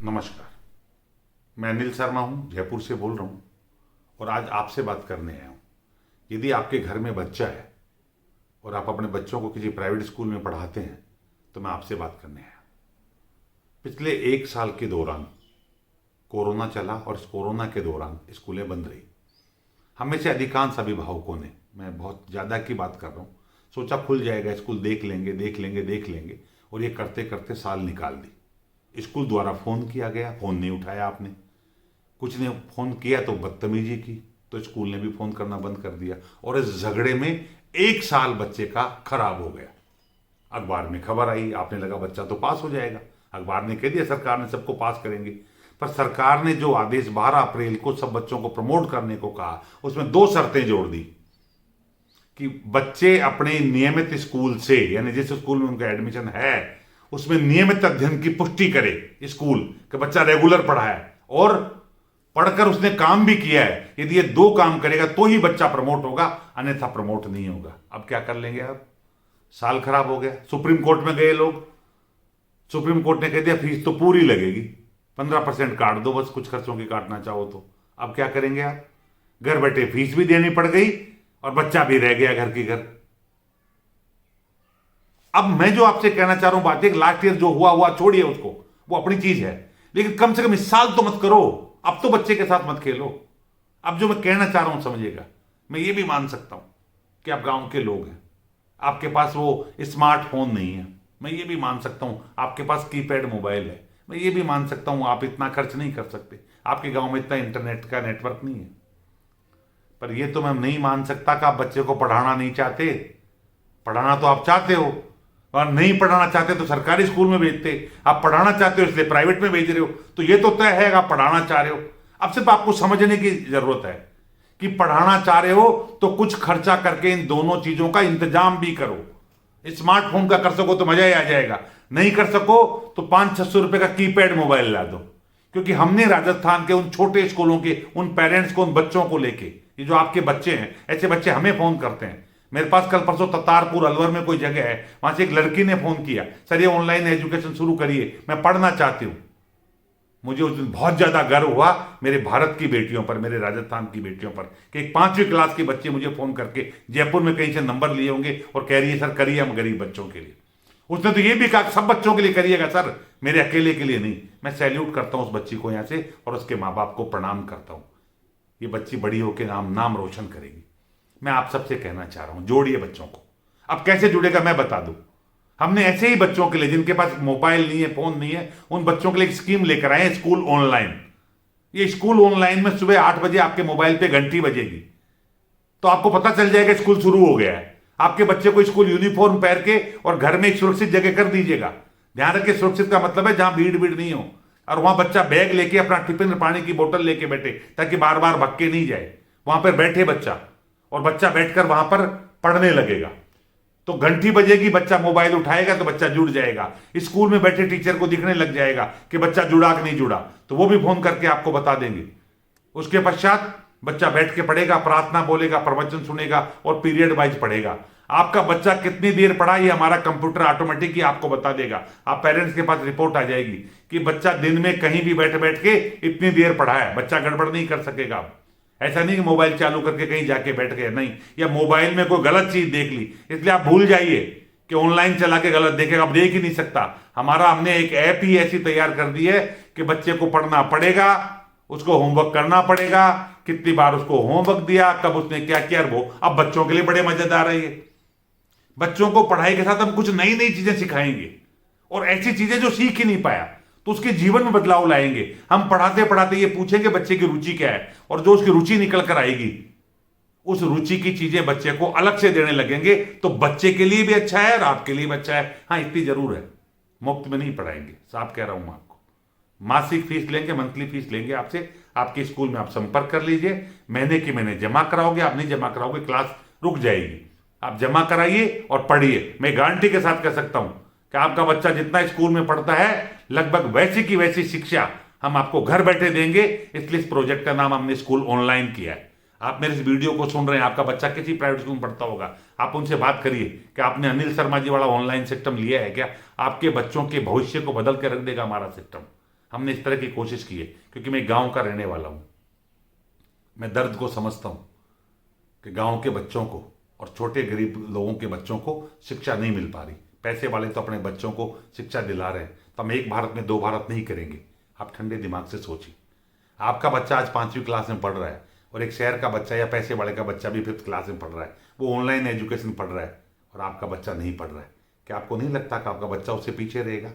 नमस्कार। मैं अनिल शर्मा हूँ, जयपुर से बोल रहा हूँ और आज आपसे बात करने आया हूँ। यदि आपके घर में बच्चा है और आप अपने बच्चों को किसी प्राइवेट स्कूल में पढ़ाते हैं तो मैं आपसे बात करने आया हूँ। पिछले 1 साल के दौरान कोरोना चला और इस कोरोना के दौरान स्कूलें बंद रही। हम में से अधिकांश अभिभावकों ने, मैं बहुत ज़्यादा की बात कर रहा हूँ, सोचा खुल जाएगा स्कूल, देख लेंगे और ये करते करते साल निकाल दी। स्कूल द्वारा फ़ोन किया गया, फ़ोन नहीं उठाया आपने। कुछ ने फ़ोन किया तो बदतमीजी की, तो स्कूल ने भी फ़ोन करना बंद कर दिया और इस झगड़े में 1 साल बच्चे का खराब हो गया। अखबार में खबर आई, आपने लगा बच्चा तो पास हो जाएगा। अखबार ने कह दिया सरकार ने सबको पास करेंगे, पर सरकार ने जो आदेश 12 अप्रैल को सब बच्चों को प्रमोट करने को कहा, उसमें 2 शर्तें जोड़ दी कि बच्चे अपने नियमित स्कूल से, यानी जिस स्कूल में उनका एडमिशन है उसमें नियमित अध्ययन की पुष्टि करे स्कूल कि बच्चा रेगुलर पढ़ा है और पढ़कर उसने काम भी किया है। यदि ये 2 काम करेगा तो ही बच्चा प्रमोट होगा, अन्यथा प्रमोट नहीं होगा। अब क्या कर लेंगे आप? साल खराब हो गया। सुप्रीम कोर्ट में गए लोग, सुप्रीम कोर्ट ने कह दिया फीस तो पूरी लगेगी, 15% काट दो बस, कुछ खर्चों की काटना चाहो तो। अब क्या करेंगे आप? घर बैठे फीस भी देनी पड़ गई और बच्चा भी रह गया घर की घर। अब मैं जो आपसे कहना चाह रहा हूं बात, एक लास्ट ईयर जो हुआ छोड़िए उसको, वो अपनी चीज है, लेकिन कम से कम इस साल तो मत करो। अब तो बच्चे के साथ मत खेलो। अब जो मैं कहना चाह रहा हूं समझिएगा। मैं ये भी मान सकता हूं कि आप गांव के लोग हैं, आपके पास वो स्मार्टफोन नहीं है। मैं ये भी मान सकता हूं आपके पास कीपैड मोबाइल है। मैं ये भी मान सकता हूं आप इतना खर्च नहीं कर सकते, आपके गांव में इतना इंटरनेट का नेटवर्क नहीं है। पर यह तो मैं नहीं मान सकता कि आप बच्चे को पढ़ाना नहीं चाहते। पढ़ाना तो आप चाहते हो, और नहीं पढ़ाना चाहते तो सरकारी स्कूल में भेजते। आप पढ़ाना चाहते हो इसलिए प्राइवेट में भेज रहे हो, तो ये तो तय है कि आप पढ़ाना चाह रहे हो। अब सिर्फ आपको समझने की जरूरत है कि पढ़ाना चाह रहे हो तो कुछ खर्चा करके इन दोनों चीजों का इंतजाम भी करो। स्मार्टफोन का कर सको तो मजा ही आ जाएगा, नहीं कर सको तो 500-600 रुपए का कीपैड मोबाइल ला दो। क्योंकि हमने राजस्थान के उन छोटे स्कूलों के उन पेरेंट्स को, उन बच्चों को लेके, ये जो आपके बच्चे हैं, ऐसे बच्चे हमें फोन करते हैं। मेरे पास कल परसों ततारपुर अलवर में कोई जगह है, वहां से एक लड़की ने फोन किया, सर ये ऑनलाइन एजुकेशन शुरू करिए, मैं पढ़ना चाहती हूं। मुझे उस दिन बहुत ज्यादा गर्व हुआ मेरे भारत की बेटियों पर, मेरे राजस्थान की बेटियों पर, कि एक 5वीं क्लास के बच्चे मुझे फोन करके जयपुर में कहीं से नंबर लिए होंगे और कह रही है सर करिए हम गरीब बच्चों के लिए। उसने तो ये भी कहा सब बच्चों के लिए करिएगा सर, मेरे अकेले के लिए नहीं। मैं सैल्यूट करता हूं उस बच्ची को यहां से और उसके माँ बाप को प्रणाम करता हूं। ये बच्ची बड़ी होकर नाम रोशन करेगी। मैं आप सबसे कहना चाह रहा हूं, जोड़िए बच्चों को। अब कैसे जुड़ेगा मैं बता दूं। हमने ऐसे ही बच्चों के लिए जिनके पास मोबाइल नहीं है, फोन नहीं है, उन बच्चों के लिए एक स्कीम लेकर आए, स्कूल ऑनलाइन। ये स्कूल ऑनलाइन में सुबह 8 बजे आपके मोबाइल पे घंटी बजेगी तो आपको पता चल जाएगा स्कूल शुरू हो गया है। आपके बच्चे को स्कूल यूनिफॉर्म पहन के और घर में एक सुरक्षित जगह कर दीजिएगा। ध्यान रखिए, सुरक्षित का मतलब है जहां भीड़ नहीं हो, और वहां बच्चा बैग लेके अपना टिफिन, पानी की बोतल लेके बैठे, ताकि बार बार भक्के नहीं जाए। वहां पर बैठे बच्चा, और बच्चा बैठकर वहां पर पढ़ने लगेगा। तो घंटी बजेगी, बच्चा मोबाइल उठाएगा तो बच्चा जुड़ जाएगा। स्कूल में बैठे टीचर को दिखने लग जाएगा कि बच्चा जुड़ा कि नहीं जुड़ा, तो वो भी फोन करके आपको बता देंगे। उसके पश्चात बच्चा बैठ के पढ़ेगा, प्रार्थना बोलेगा, प्रवचन सुनेगा और पीरियड वाइज पढ़ेगा। आपका बच्चा कितनी देर पढ़ा ये हमारा कंप्यूटर ऑटोमेटिक ही आपको बता देगा। आप पेरेंट्स के पास रिपोर्ट आ जाएगी कि बच्चा दिन में कहीं भी बैठ के इतनी देर पढ़ा है। बच्चा गड़बड़ नहीं कर सकेगा। आप ऐसा नहीं कि मोबाइल चालू करके कहीं जाके बैठ गए, नहीं, या मोबाइल में कोई गलत चीज देख ली, इसलिए आप भूल जाइए कि ऑनलाइन चला के गलत देखेगा। अब देख ही नहीं सकता। हमने एक ऐप ही ऐसी तैयार कर दी है कि बच्चे को पढ़ना पड़ेगा, उसको होमवर्क करना पड़ेगा, कितनी बार उसको होमवर्क दिया, कब उसने क्या किया। वो अब बच्चों के लिए बड़े मजेदार है ये। बच्चों को पढ़ाई के साथ हम कुछ नई नई चीजें सिखाएंगे, और ऐसी चीजें जो सीख ही नहीं पाया तो उसके जीवन में बदलाव लाएंगे। हम पढ़ाते पढ़ाते ये पूछेंगे बच्चे की रुचि क्या है, और जो उसकी रुचि निकल कर आएगी उस रुचि की चीजें बच्चे को अलग से देने लगेंगे, तो बच्चे के लिए भी अच्छा है और आपके लिए भी अच्छा है। हाँ, इतनी जरूर है, मुफ्त में नहीं पढ़ाएंगे, साफ कह रहा हूं मैं आपको। मासिक फीस लेंगे, मंथली फीस लेंगे आपसे। आपके स्कूल में आप संपर्क कर लीजिए, महीने की महीने जमा कराओगे। आप नहीं जमा कराओगे क्लास रुक जाएगी। आप जमा कराइए और पढ़िए। मैं गारंटी के साथ कह सकता हूं कि आपका बच्चा जितना स्कूल में पढ़ता है लगभग वैसी की वैसी शिक्षा हम आपको घर बैठे देंगे। इसलिए इस प्रोजेक्ट का नाम हमने स्कूल ऑनलाइन किया है। आप मेरे इस वीडियो को सुन रहे हैं, आपका बच्चा किसी प्राइवेट स्कूल में पढ़ता होगा, आप उनसे बात करिए कि आपने अनिल शर्मा जी वाला ऑनलाइन सिस्टम लिया है क्या। आपके बच्चों के भविष्य को बदल के रख देगा हमारा सिस्टम। हमने इस तरह की कोशिश की है, क्योंकि मैं गांव का रहने वाला हूं। मैं दर्द को समझता हूं कि गांव के बच्चों को और छोटे गरीब लोगों के बच्चों को शिक्षा नहीं मिल पा रही। पैसे वाले तो अपने बच्चों को शिक्षा दिला रहे हैं, तो हम एक भारत में दो भारत नहीं करेंगे। आप ठंडे दिमाग से सोचिए, आपका बच्चा आज 5वीं क्लास में पढ़ रहा है और एक शहर का बच्चा या पैसे वाले का बच्चा भी 5th क्लास में पढ़ रहा है, वो ऑनलाइन एजुकेशन पढ़ रहा है और आपका बच्चा नहीं पढ़ रहा है। क्या आपको नहीं लगता कि आपका बच्चा उससे पीछे रहेगा?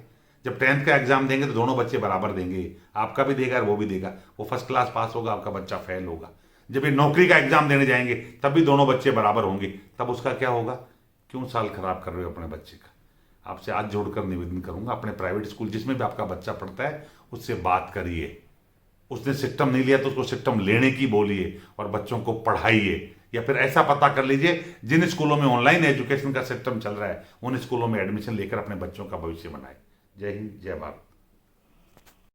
जब 10th का एग्जाम देंगे तो दोनों बच्चे बराबर देंगे, आपका भी देगा और वो भी देगा। वो फर्स्ट क्लास पास होगा, आपका बच्चा फेल होगा। जब ये नौकरी का एग्जाम देने जाएंगे तब भी दोनों बच्चे बराबर होंगे, तब उसका क्या होगा? क्यों साल खराब कर रहे हो अपने बच्चे का? आपसे हाथ जोड़कर निवेदन करूंगा, अपने प्राइवेट स्कूल जिसमें भी आपका बच्चा पढ़ता है उससे बात करिए। उसने सिस्टम नहीं लिया तो उसको सिस्टम लेने की बोलिए और बच्चों को पढ़ाइए। या फिर ऐसा पता कर लीजिए जिन स्कूलों में ऑनलाइन एजुकेशन का सिस्टम चल रहा है उन स्कूलों में एडमिशन लेकर अपने बच्चों का भविष्य बनाए। जय हिंद, जय भारत।